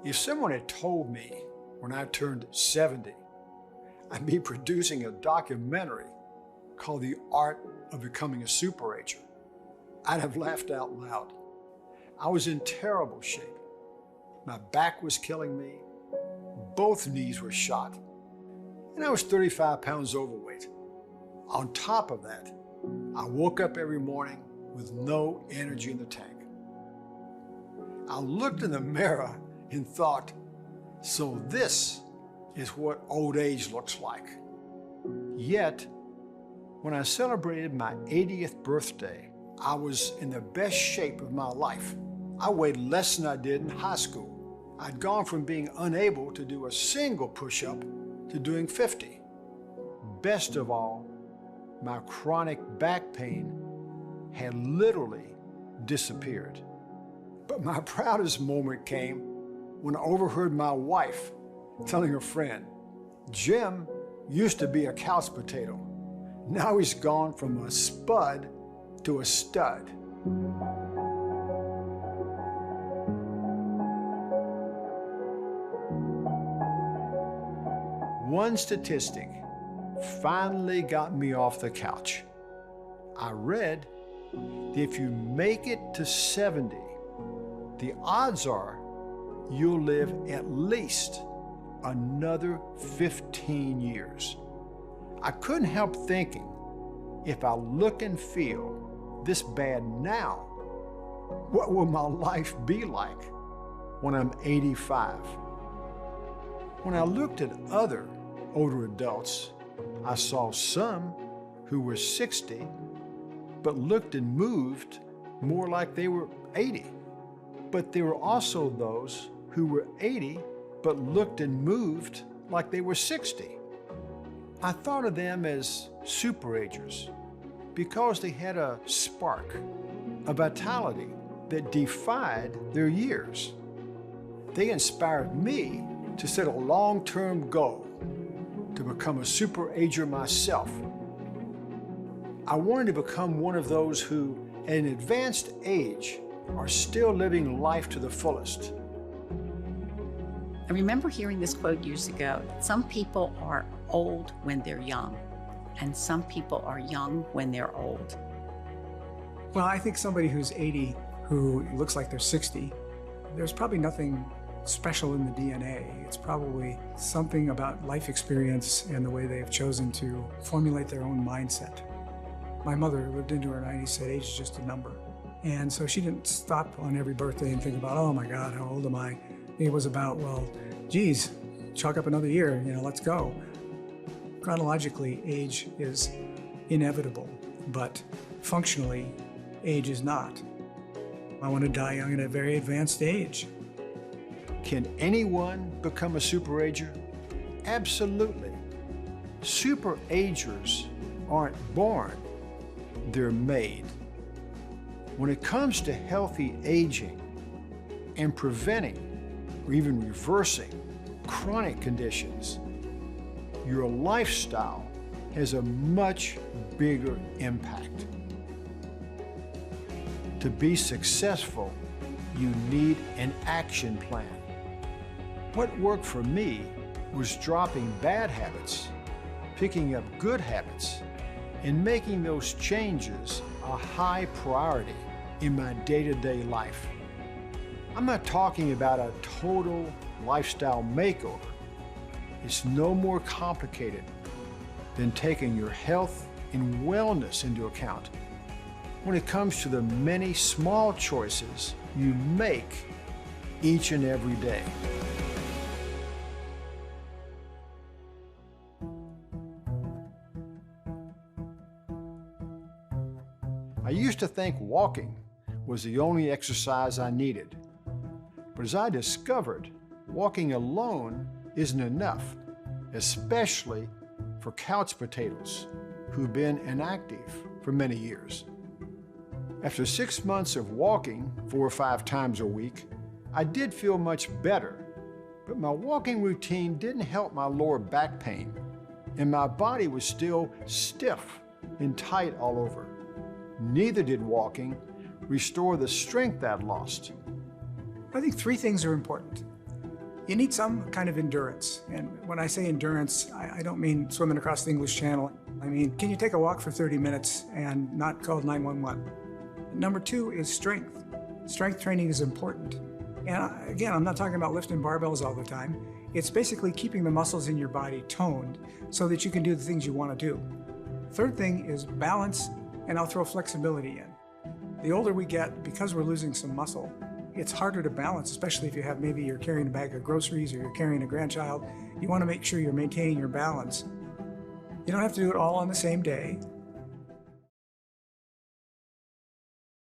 If someone had told me when I turned 70, I'd be producing a documentary called The Art of Becoming a Superager, I'd have laughed out loud. I was in terrible shape. My back was killing me. Both knees were shot. And I was 35 pounds overweight. On top of that, I woke up every morning with no energy in the tank. I looked in the mirror and thought, so this is what old age looks like. Yet, when I celebrated my 80th birthday, I was in the best shape of my life. I weighed less than I did in high school. I'd gone from being unable to do a single push-up to doing 50. Best of all, my chronic back pain had literally disappeared. But my proudest moment came when I overheard my wife telling a friend, Jim used to be a couch potato. Now he's gone from a spud to a stud. One statistic finally got me off the couch. I read that if you make it to 70, the odds are you'll live at least another 15 years. I couldn't help thinking, if I look and feel this bad now, what will my life be like when I'm 85? When I looked at other older adults, I saw some who were 60, but looked and moved more like they were 80. But there were also those who were 80, but looked and moved like they were 60. I thought of them as superagers because they had a spark, a vitality that defied their years. They inspired me to set a long-term goal to become a superager myself. I wanted to become one of those who, at an advanced age, are still living life to the fullest. I remember hearing this quote years ago. Some people are old when they're young, and some people are young when they're old. Well, I think somebody who's 80 who looks like they're 60, there's probably nothing special in the DNA. It's probably something about life experience and the way they've chosen to formulate their own mindset. My mother lived into her 90s, said age is just a number. And so she didn't stop on every birthday and think about, oh my God, how old am I? It was about, well, geez, chalk up another year, let's go. Chronologically, age is inevitable, but functionally, age is not. I want to die young at a very advanced age. Can anyone become a superager? Absolutely. Superagers aren't born, they're made. When it comes to healthy aging and preventing or even reversing chronic conditions, your lifestyle has a much bigger impact. To be successful, you need an action plan. What worked for me was dropping bad habits, picking up good habits, and making those changes a high priority in my day-to-day life. I'm not talking about a total lifestyle makeover. It's no more complicated than taking your health and wellness into account when it comes to the many small choices you make each and every day. I used to think walking was the only exercise I needed. But as I discovered, walking alone isn't enough, especially for couch potatoes who've been inactive for many years. After 6 months of walking 4 or 5 times a week, I did feel much better, but my walking routine didn't help my lower back pain, and my body was still stiff and tight all over. Neither did walking restore the strength I'd lost. I think 3 things are important. You need some kind of endurance. And when I say endurance, I don't mean swimming across the English Channel. I mean, can you take a walk for 30 minutes and not call 911? Number two is strength. Strength training is important. And again, I'm not talking about lifting barbells all the time. It's basically keeping the muscles in your body toned so that you can do the things you want to do. Third thing is balance, and I'll throw flexibility in. The older we get, because we're losing some muscle, it's harder to balance, especially if maybe you're carrying a bag of groceries or you're carrying a grandchild. You want to make sure you're maintaining your balance. You don't have to do it all on the same day.